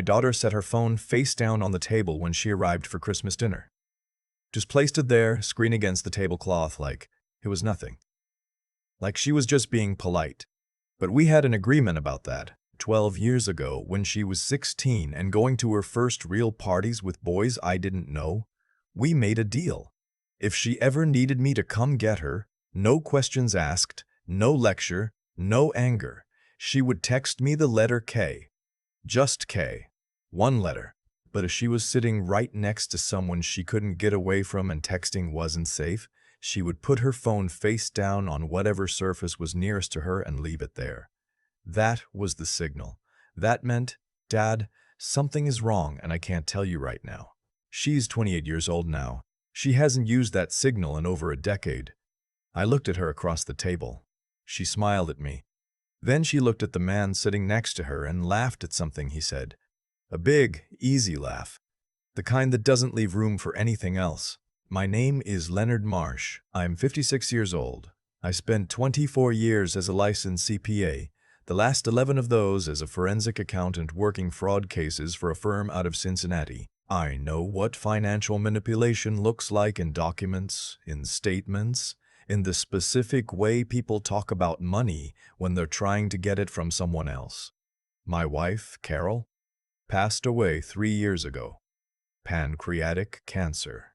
My daughter set her phone face down on the table when she arrived for Christmas dinner. Just placed it there, screen against the tablecloth like it was nothing. Like she was just being polite. But we had an agreement about that 12 years ago when she was 16 and going to her first real parties with boys I didn't know. We made a deal. If she ever needed me to come get her, no questions asked, no lecture, no anger, she would text me the letter K. Just K. One letter. But if she was sitting right next to someone she couldn't get away from and texting wasn't safe, she would put her phone face down on whatever surface was nearest to her and leave it there. That was the signal. That meant, Dad, something is wrong and I can't tell you right now. She's 28 years old now. She hasn't used that signal in over a decade. I looked at her across the table. She smiled at me. Then she looked at the man sitting next to her and laughed at something he said. A big, easy laugh. The kind that doesn't leave room for anything else. My name is Leonard Marsh. I'm 56 years old. I spent 24 years as a licensed CPA, the last 11 of those as a forensic accountant working fraud cases for a firm out of Cincinnati. I know what financial manipulation looks like in documents, in statements, in the specific way people talk about money when they're trying to get it from someone else. My wife, Carol, passed away 3 years ago. Pancreatic cancer.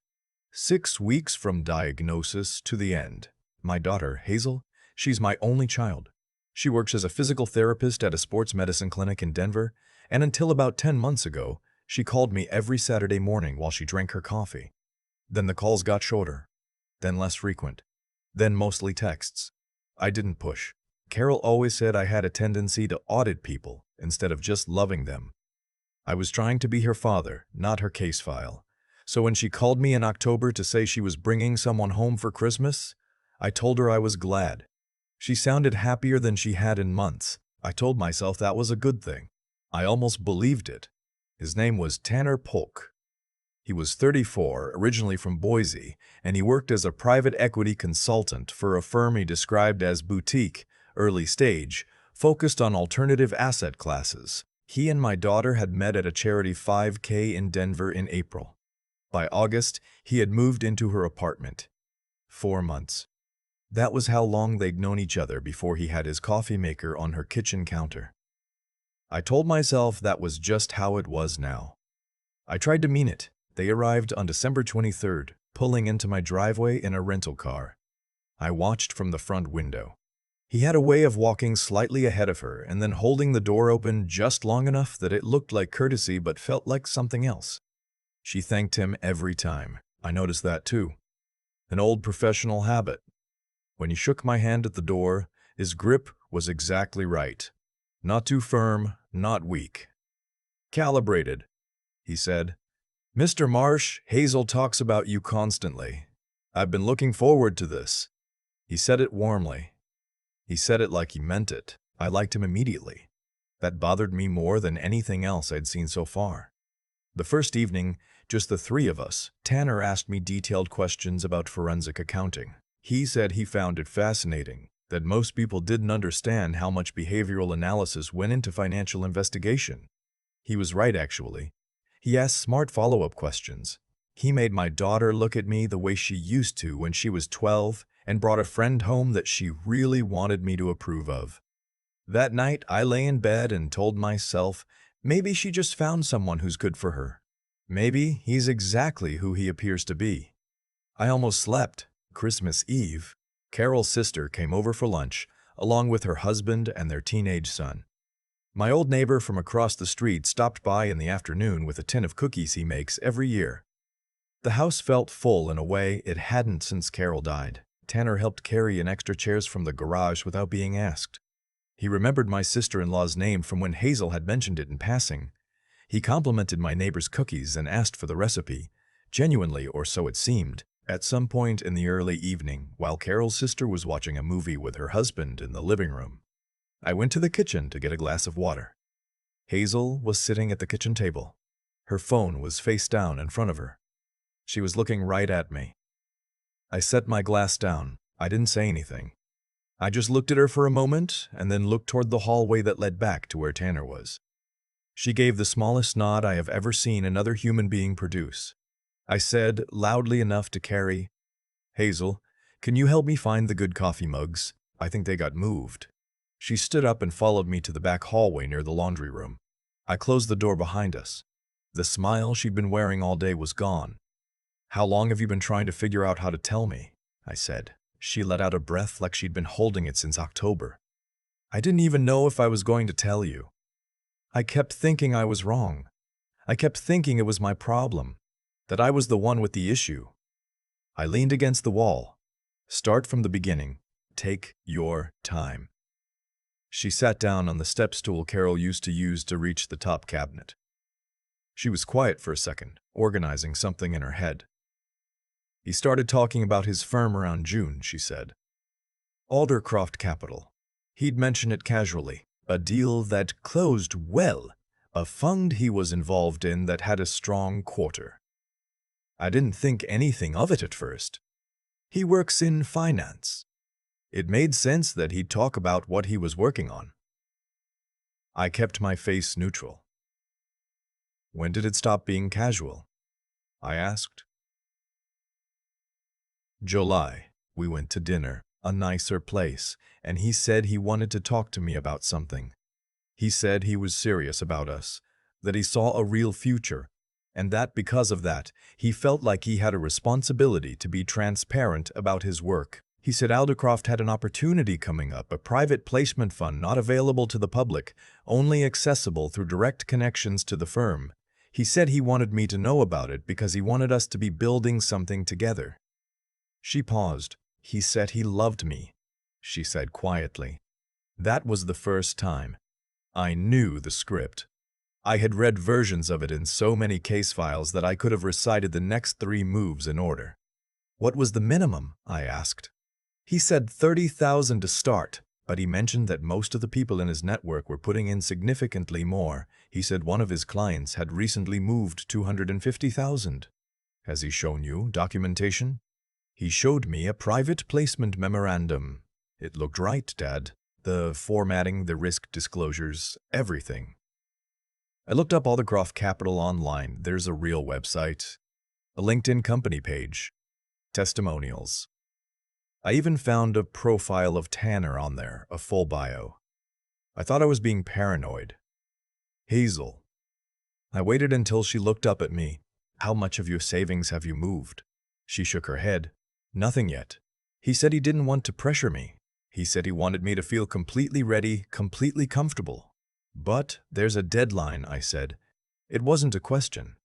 6 weeks from diagnosis to the end. My daughter, Hazel, she's my only child. She works as a physical therapist at a sports medicine clinic in Denver, and until about 10 months ago, she called me every Saturday morning while she drank her coffee. Then the calls got shorter, then less frequent, then mostly texts. I didn't push. Carol always said I had a tendency to audit people instead of just loving them. I was trying to be her father, not her case file. So when she called me in October to say she was bringing someone home for Christmas, I told her I was glad. She sounded happier than she had in months. I told myself that was a good thing. I almost believed it. His name was Tanner Polk. He was 34, originally from Boise, and he worked as a private equity consultant for a firm he described as boutique, early stage, focused on alternative asset classes. He and my daughter had met at a charity 5K in Denver in April. By August, he had moved into her apartment. 4 months. That was how long they'd known each other before he had his coffee maker on her kitchen counter. I told myself that was just how it was now. I tried to mean it. They arrived on December 23rd, pulling into my driveway in a rental car. I watched from the front window. He had a way of walking slightly ahead of her and then holding the door open just long enough that it looked like courtesy but felt like something else. She thanked him every time. I noticed that too. An old professional habit. When he shook my hand at the door, his grip was exactly right. Not too firm, not weak. Calibrated, he said. Mr. Marsh, Hazel talks about you constantly. I've been looking forward to this. He said it warmly. He said it like he meant it. I liked him immediately. That bothered me more than anything else I'd seen so far. The first evening, just the three of us, Tanner asked me detailed questions about forensic accounting. He said he found it fascinating that most people didn't understand how much behavioral analysis went into financial investigation. He was right, actually. He asked smart follow-up questions. He made my daughter look at me the way she used to when she was 12 and brought a friend home that she really wanted me to approve of. That night, I lay in bed and told myself, maybe she just found someone who's good for her. Maybe he's exactly who he appears to be. I almost slept. Christmas Eve, Carol's sister came over for lunch, along with her husband and their teenage son. My old neighbor from across the street stopped by in the afternoon with a tin of cookies he makes every year. The house felt full in a way it hadn't since Carol died. Tanner helped carry in extra chairs from the garage without being asked. He remembered my sister-in-law's name from when Hazel had mentioned it in passing. He complimented my neighbor's cookies and asked for the recipe, genuinely, or so it seemed. At some point in the early evening, while Carol's sister was watching a movie with her husband in the living room, I went to the kitchen to get a glass of water. Hazel was sitting at the kitchen table. Her phone was face down in front of her. She was looking right at me. I set my glass down. I didn't say anything. I just looked at her for a moment and then looked toward the hallway that led back to where Tanner was. She gave the smallest nod I have ever seen another human being produce. I said, loudly enough to carry, "Hazel, can you help me find the good coffee mugs? I think they got moved." She stood up and followed me to the back hallway near the laundry room. I closed the door behind us. The smile she'd been wearing all day was gone. "How long have you been trying to figure out how to tell me?" I said. She let out a breath like she'd been holding it since October. "I didn't even know if I was going to tell you. I kept thinking I was wrong. I kept thinking it was my problem, that I was the one with the issue." I leaned against the wall. "Start from the beginning. Take your time." She sat down on the step stool Carol used to use to reach the top cabinet. She was quiet for a second, organizing something in her head. "He started talking about his firm around June," she said. "Aldercroft Capital. He'd mention it casually. A deal that closed well. A fund he was involved in that had a strong quarter. I didn't think anything of it at first. He works in finance. It made sense that he'd talk about what he was working on." I kept my face neutral. "When did it stop being casual?" I asked. "July. We went to dinner, a nicer place, and he said he wanted to talk to me about something. He said he was serious about us, that he saw a real future, and that because of that, he felt like he had a responsibility to be transparent about his work. He said Aldercroft had an opportunity coming up, a private placement fund not available to the public, only accessible through direct connections to the firm. He said he wanted me to know about it because he wanted us to be building something together." She paused. "He said he loved me," she said quietly. That was the first time. I knew the script. I had read versions of it in so many case files that I could have recited the next 3 moves in order. "What was the minimum?" I asked. "He said 30,000 to start, but he mentioned that most of the people in his network were putting in significantly more. He said one of his clients had recently moved 250,000. "Has he shown you documentation?" "He showed me a private placement memorandum. It looked right, Dad. The formatting, the risk disclosures, everything." I looked up Aldercroft Capital online. There's a real website, a LinkedIn company page, testimonials. I even found a profile of Tanner on there, a full bio. I thought I was being paranoid. "Hazel." I waited until she looked up at me. "How much of your savings have you moved?" She shook her head. "Nothing yet. He said he didn't want to pressure me. He said he wanted me to feel completely ready, completely comfortable." "But there's a deadline," I said. It wasn't a question.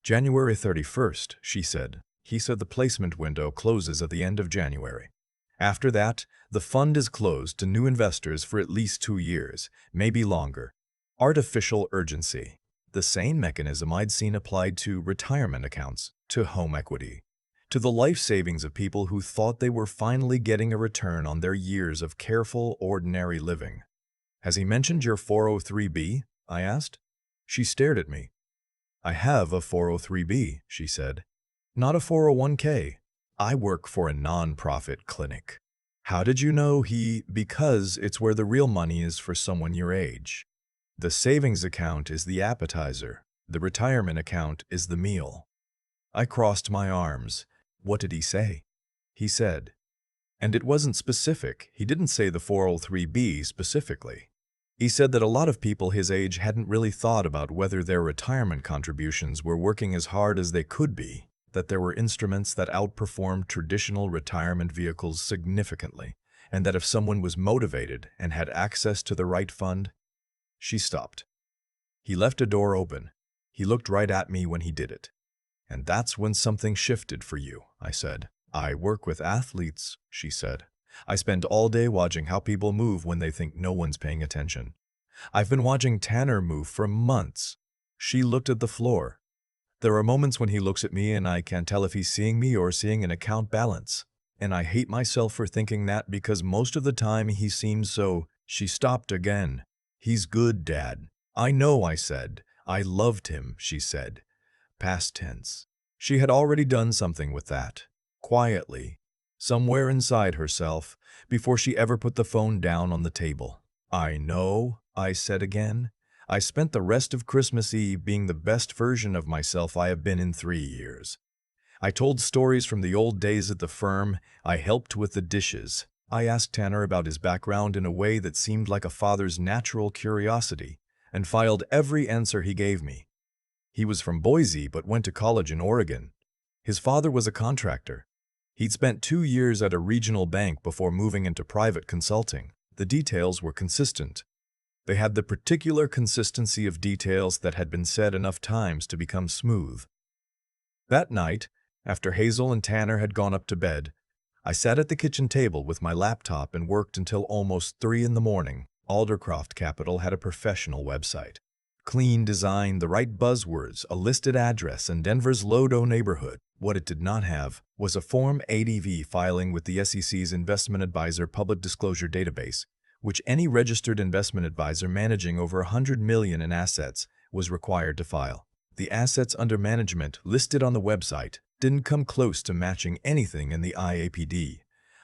"January 31st, she said. "He said the placement window closes at the end of January. After that, the fund is closed to new investors for at least 2 years, maybe longer." Artificial urgency. The same mechanism I'd seen applied to retirement accounts, to home equity, to the life savings of people who thought they were finally getting a return on their years of careful, ordinary living. "Has he mentioned your 403b?" I asked. She stared at me. "I have a 403b, she said. "Not a 401k. I work for a non-profit clinic." "How did you know he—" "Because it's where the real money is for someone your age. The savings account is the appetizer. The retirement account is the meal." I crossed my arms. "What did he say?" "He said." And it wasn't specific. He didn't say the 403b specifically. He said that a lot of people his age hadn't really thought about whether their retirement contributions were working as hard as they could be, that there were instruments that outperformed traditional retirement vehicles significantly, and that if someone was motivated and had access to the right fund— She stopped. "He left a door open. He looked right at me when he did it. And that's when something shifted for you," I said. "I work with athletes," she said. "I spend all day watching how people move when they think no one's paying attention. I've been watching Tanner move for months." She looked at the floor. "There are moments when he looks at me and I can't tell if he's seeing me or seeing an account balance. And I hate myself for thinking that because most of the time he seems so—" She stopped again. "He's good, Dad." "I know," I said. "I loved him," she said. Past tense. She had already done something with that. Quietly, somewhere inside herself, before she ever put the phone down on the table. "I know," I said again. I spent the rest of Christmas Eve being the best version of myself I have been in 3 years. I told stories from the old days at the firm. I helped with the dishes. I asked Tanner about his background in a way that seemed like a father's natural curiosity, and filed every answer he gave me. He was from Boise but went to college in Oregon. His father was a contractor. He'd spent 2 years at a regional bank before moving into private consulting. The details were consistent. They had the particular consistency of details that had been said enough times to become smooth. That night, after Hazel and Tanner had gone up to bed, I sat at the kitchen table with my laptop and worked until almost 3 in the morning. Aldercroft Capital had a professional website. Clean design, the right buzzwords, a listed address, and Denver's Lodo neighborhood. What it did not have was a Form ADV filing with the SEC's Investment Advisor Public Disclosure Database, which any registered investment advisor managing over $100 million in assets was required to file. The assets under management listed on the website didn't come close to matching anything in the IAPD.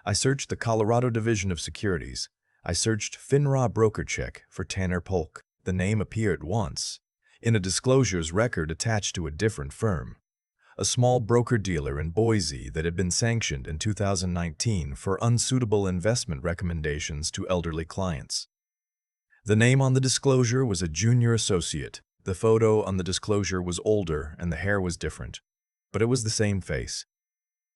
I searched the Colorado Division of Securities. I searched FINRA Broker Check for Tanner Polk. The name appeared once, in a disclosures record attached to a different firm, a small broker-dealer in Boise that had been sanctioned in 2019 for unsuitable investment recommendations to elderly clients. The name on the disclosure was a junior associate. The photo on the disclosure was older and the hair was different, but it was the same face.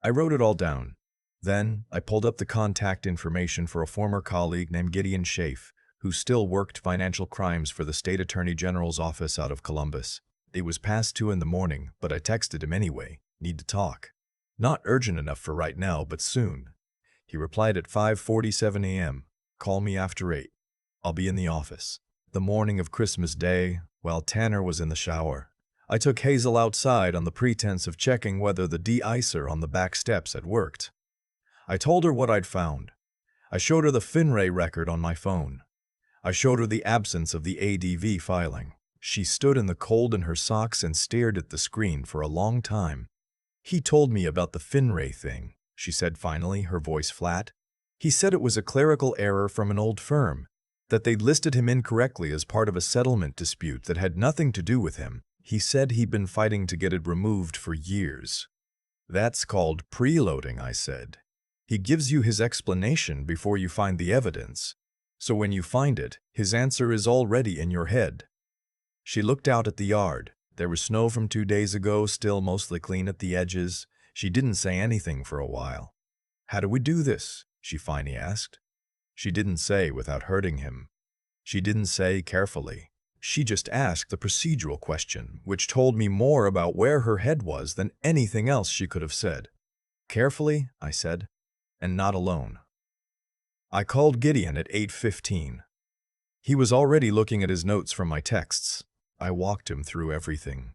I wrote it all down. Then, I pulled up the contact information for a former colleague named Gideon Schaaf, who still worked financial crimes for the State Attorney General's office out of Columbus. It was past 2 in the morning, but I texted him anyway. Need to talk. Not urgent enough for right now, but soon. He replied at 5:47 a.m. Call me after 8. I'll be in the office. The morning of Christmas Day, while Tanner was in the shower, I took Hazel outside on the pretense of checking whether the de-icer on the back steps had worked. I told her what I'd found. I showed her the FINRA record on my phone. I showed her the absence of the ADV filing. She stood in the cold in her socks and stared at the screen for a long time. He told me about the FINRA thing, she said finally, her voice flat. He said it was a clerical error from an old firm, that they'd listed him incorrectly as part of a settlement dispute that had nothing to do with him. He said he'd been fighting to get it removed for years. That's called preloading, I said. He gives you his explanation before you find the evidence. So when you find it, his answer is already in your head. She looked out at the yard. There was snow from 2 days ago, still mostly clean at the edges. She didn't say anything for a while. How do we do this? She finally asked. She didn't say without hurting him. She didn't say carefully. She just asked the procedural question, which told me more about where her head was than anything else she could have said. Carefully, I said, and not alone. I called Gideon at 8:15. He was already looking at his notes from my texts. I walked him through everything.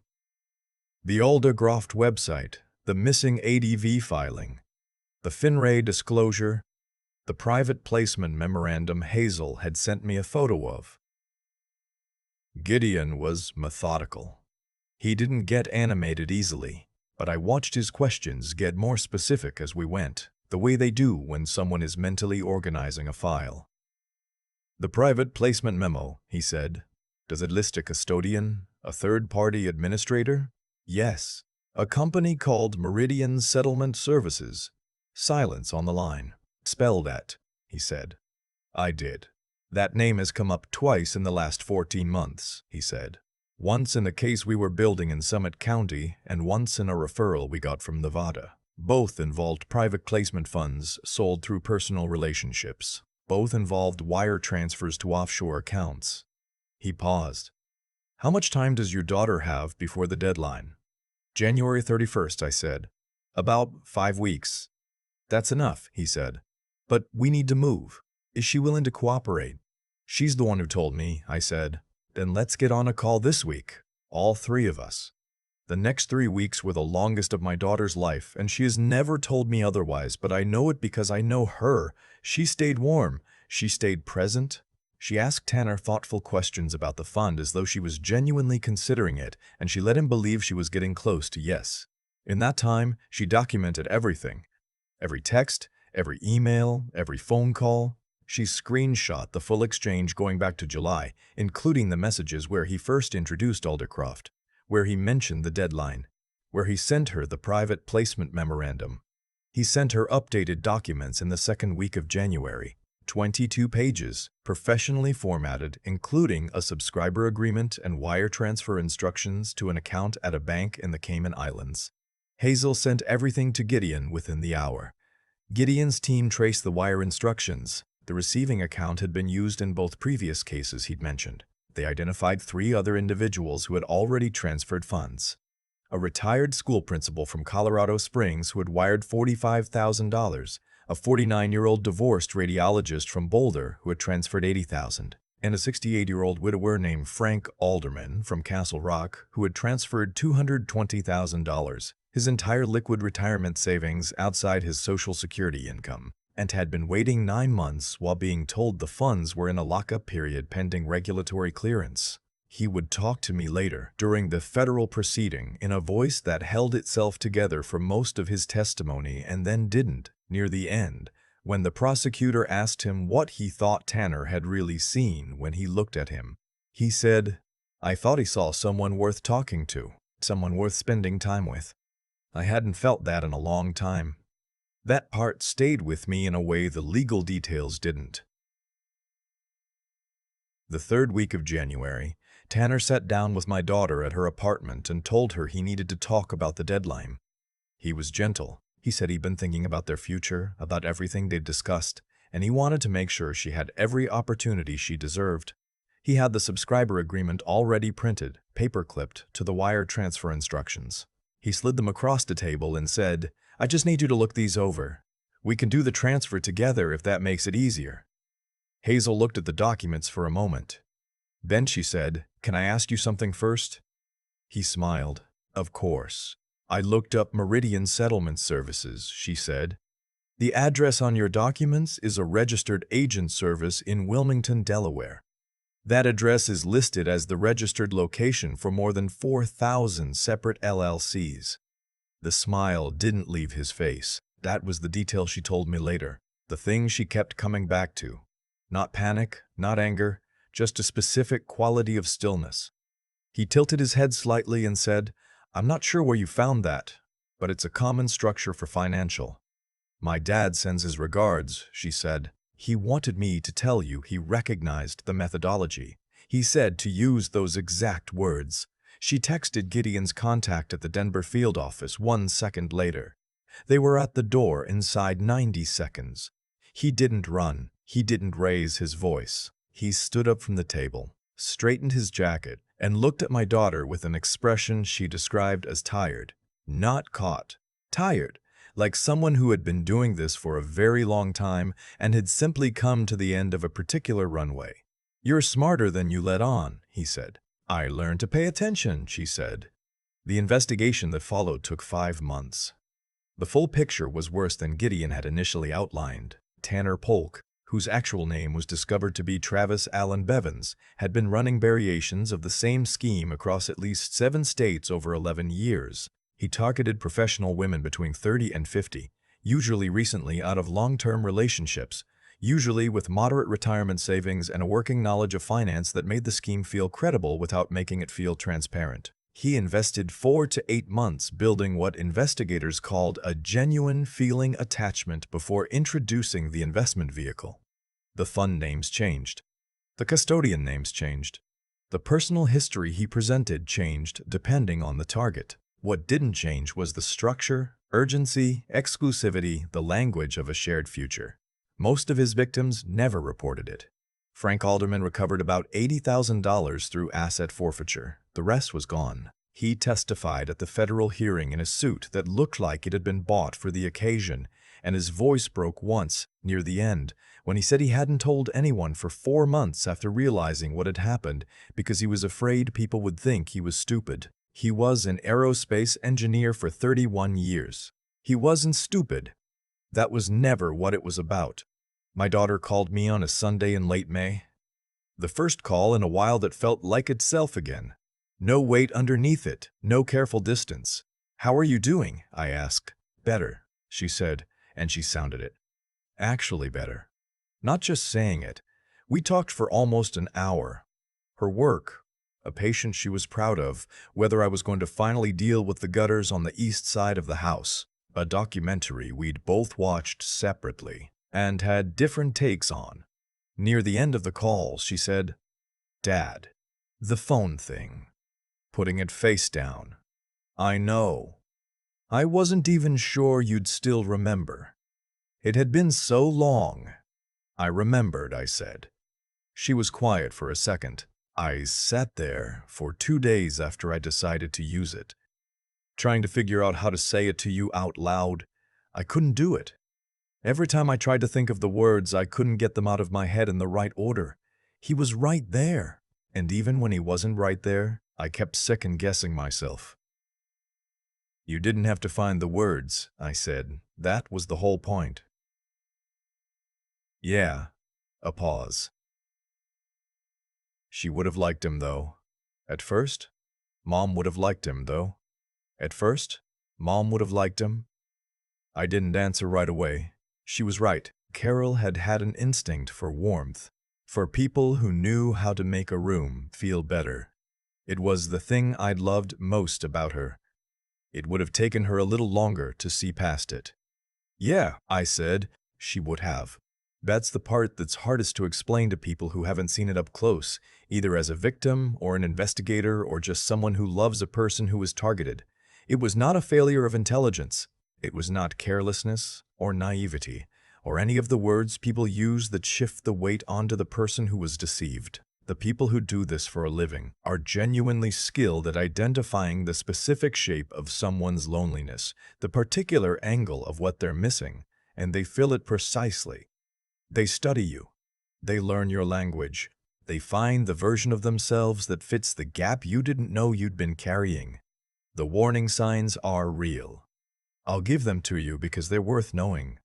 The Aldercroft website, the missing ADV filing, the FINRA disclosure, the private placement memorandum Hazel had sent me a photo of. Gideon was methodical. He didn't get animated easily, but I watched his questions get more specific as we went, the way they do when someone is mentally organizing a file. The private placement memo, he said. Does it list a custodian, a third-party administrator? Yes. A company called Meridian Settlement Services. Silence on the line. Spell that, he said. I did. That name has come up twice in the last 14 months, he said. Once in a case we were building in Summit County and once in a referral we got from Nevada. Both involved private placement funds sold through personal relationships. Both involved wire transfers to offshore accounts. He paused. How much time does your daughter have before the deadline? January 31st, I said. About 5 weeks. That's enough, he said. But we need to move. Is she willing to cooperate? She's the one who told me, I said. Then let's get on a call this week. All 3 of us. The next 3 weeks were the longest of my daughter's life, and she has never told me otherwise, but I know it because I know her. She stayed warm. She stayed present. She asked Tanner thoughtful questions about the fund as though she was genuinely considering it, and she let him believe she was getting close to yes. In that time, she documented everything. Every text, every email, every phone call. She screenshot the full exchange going back to July, including the messages where he first introduced Aldercroft, where he mentioned the deadline, where he sent her the private placement memorandum. He sent her updated documents in the second week of January, 22 pages, professionally formatted, including a subscriber agreement and wire transfer instructions to an account at a bank in the Cayman Islands. Hazel sent everything to Gideon within the hour. Gideon's team traced the wire instructions. The receiving account had been used in both previous cases he'd mentioned. They identified 3 other individuals who had already transferred funds. A retired school principal from Colorado Springs who had wired $45,000, a 49-year-old divorced radiologist from Boulder who had transferred $80,000, and a 68-year-old widower named Frank Alderman from Castle Rock who had transferred $220,000, his entire liquid retirement savings outside his Social Security income, and had been waiting 9 months while being told the funds were in a lockup period pending regulatory clearance. He would talk to me later, during the federal proceeding, in a voice that held itself together for most of his testimony and then didn't, near the end, when the prosecutor asked him what he thought Tanner had really seen when he looked at him. He said, "I thought he saw someone worth talking to, someone worth spending time with. I hadn't felt that in a long time." That part stayed with me in a way the legal details didn't. The third week of January, Tanner sat down with my daughter at her apartment and told her he needed to talk about the deadline. He was gentle. He said he'd been thinking about their future, about everything they'd discussed, and he wanted to make sure she had every opportunity she deserved. He had the subscriber agreement already printed, paper-clipped, to the wire transfer instructions. He slid them across the table and said, "I just need you to look these over. We can do the transfer together if that makes it easier." Hazel looked at the documents for a moment. "Ben," she said, "can I ask you something first?" He smiled. "Of course." "I looked up Meridian Settlement Services," she said. "The address on your documents is a registered agent service in Wilmington, Delaware. That address is listed as the registered location for more than 4,000 separate LLCs. The smile didn't leave his face. That was the detail she told me later, the thing she kept coming back to. Not panic, not anger, just a specific quality of stillness. He tilted his head slightly and said, "I'm not sure where you found that, but it's a common structure for financial." "My dad sends his regards," she said. "He wanted me to tell you he recognized the methodology. He said to use those exact words." She texted Gideon's contact at the Denver field office 1 second later. They were at the door inside 90 seconds. He didn't run. He didn't raise his voice. He stood up from the table, straightened his jacket, and looked at my daughter with an expression she described as tired. Not caught. Tired. Like someone who had been doing this for a very long time and had simply come to the end of a particular runway. "You're smarter than you let on," he said. "I learned to pay attention," she said. The investigation that followed took 5 months. The full picture was worse than Gideon had initially outlined. Tanner Polk, whose actual name was discovered to be Travis Allen Bevins, had been running variations of the same scheme across at least 7 states over 11 years. He targeted professional women between 30 and 50, usually recently out of long-term relationships, usually with moderate retirement savings and a working knowledge of finance that made the scheme feel credible without making it feel transparent. He invested 4 to 8 months building what investigators called a genuine feeling attachment before introducing the investment vehicle. The fund names changed. The custodian names changed. The personal history he presented changed depending on the target. What didn't change was the structure, urgency, exclusivity, the language of a shared future. Most of his victims never reported it. Frank Alderman recovered about $80,000 through asset forfeiture. The rest was gone. He testified at the federal hearing in a suit that looked like it had been bought for the occasion, and his voice broke once, near the end, when he said he hadn't told anyone for 4 months after realizing what had happened because he was afraid people would think he was stupid. He was an aerospace engineer for 31 years. He wasn't stupid. That was never what it was about. My daughter called me on a Sunday in late May. The first call in a while that felt like itself again. No weight underneath it, no careful distance. "How are you doing?" I asked. "Better," she said, and she sounded it. Actually better. Not just saying it. We talked for almost an hour. Her work, a patient she was proud of, whether I was going to finally deal with the gutters on the east side of the house, a documentary we'd both watched separately and had different takes on. Near the end of the call, she said, "Dad, the phone thing. Putting it face down. I know. I wasn't even sure you'd still remember. It had been so long." "I remembered," I said. She was quiet for a second. I sat there for 2 days after I decided to use it, trying to figure out how to say it to you out loud. I couldn't do it. Every time I tried to think of the words, I couldn't get them out of my head in the right order. He was right there, and even when he wasn't right there, I kept second-guessing myself. "You didn't have to find the words," I said. "That was the whole point." "Yeah." A pause. "She would have liked him, though. At first, Mom would have liked him, though. At first, Mom would have liked him." I didn't answer right away. She was right. Carol had had an instinct for warmth, for people who knew how to make a room feel better. It was the thing I'd loved most about her. It would have taken her a little longer to see past it. "Yeah," I said, "she would have." That's the part that's hardest to explain to people who haven't seen it up close, either as a victim or an investigator or just someone who loves a person who was targeted. It was not a failure of intelligence. It was not carelessness or naivety or any of the words people use that shift the weight onto the person who was deceived. The people who do this for a living are genuinely skilled at identifying the specific shape of someone's loneliness, the particular angle of what they're missing, and they fill it precisely. They study you. They learn your language. They find the version of themselves that fits the gap you didn't know you'd been carrying. The warning signs are real. I'll give them to you because they're worth knowing.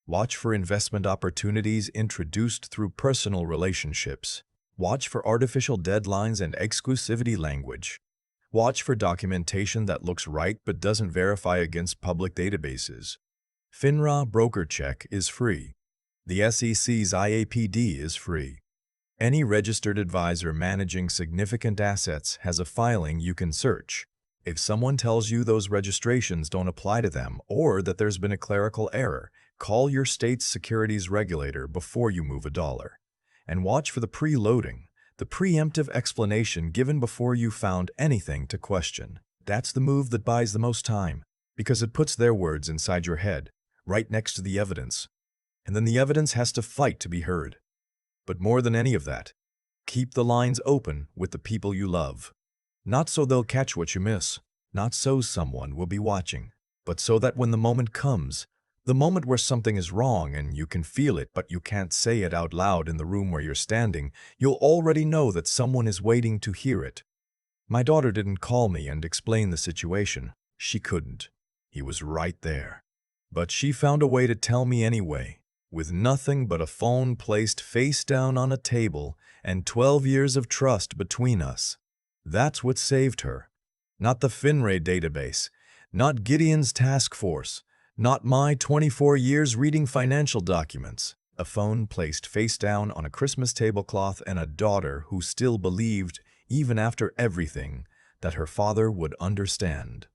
Watch for investment opportunities introduced through personal relationships. Watch for artificial deadlines and exclusivity language. Watch for documentation that looks right but doesn't verify against public databases. FINRA broker check is free. The SEC's IAPD is free. Any registered advisor managing significant assets has a filing you can search. If someone tells you those registrations don't apply to them or that there's been a clerical error, call your state's securities regulator before you move a dollar. And watch for the preloading, the preemptive explanation given before you found anything to question. That's the move that buys the most time, because it puts their words inside your head, right next to the evidence. And then the evidence has to fight to be heard. But more than any of that, keep the lines open with the people you love. Not so they'll catch what you miss, not so someone will be watching, but so that when the moment comes, the moment where something is wrong and you can feel it but you can't say it out loud in the room where you're standing, you'll already know that someone is waiting to hear it. My daughter didn't call me and explain the situation. She couldn't. He was right there. But she found a way to tell me anyway, with nothing but a phone placed face down on a table and 12 years of trust between us. That's what saved her. Not the FINRA database, not Gideon's task force, not my 24 years reading financial documents. A phone placed face down on a Christmas tablecloth and a daughter who still believed, even after everything, that her father would understand.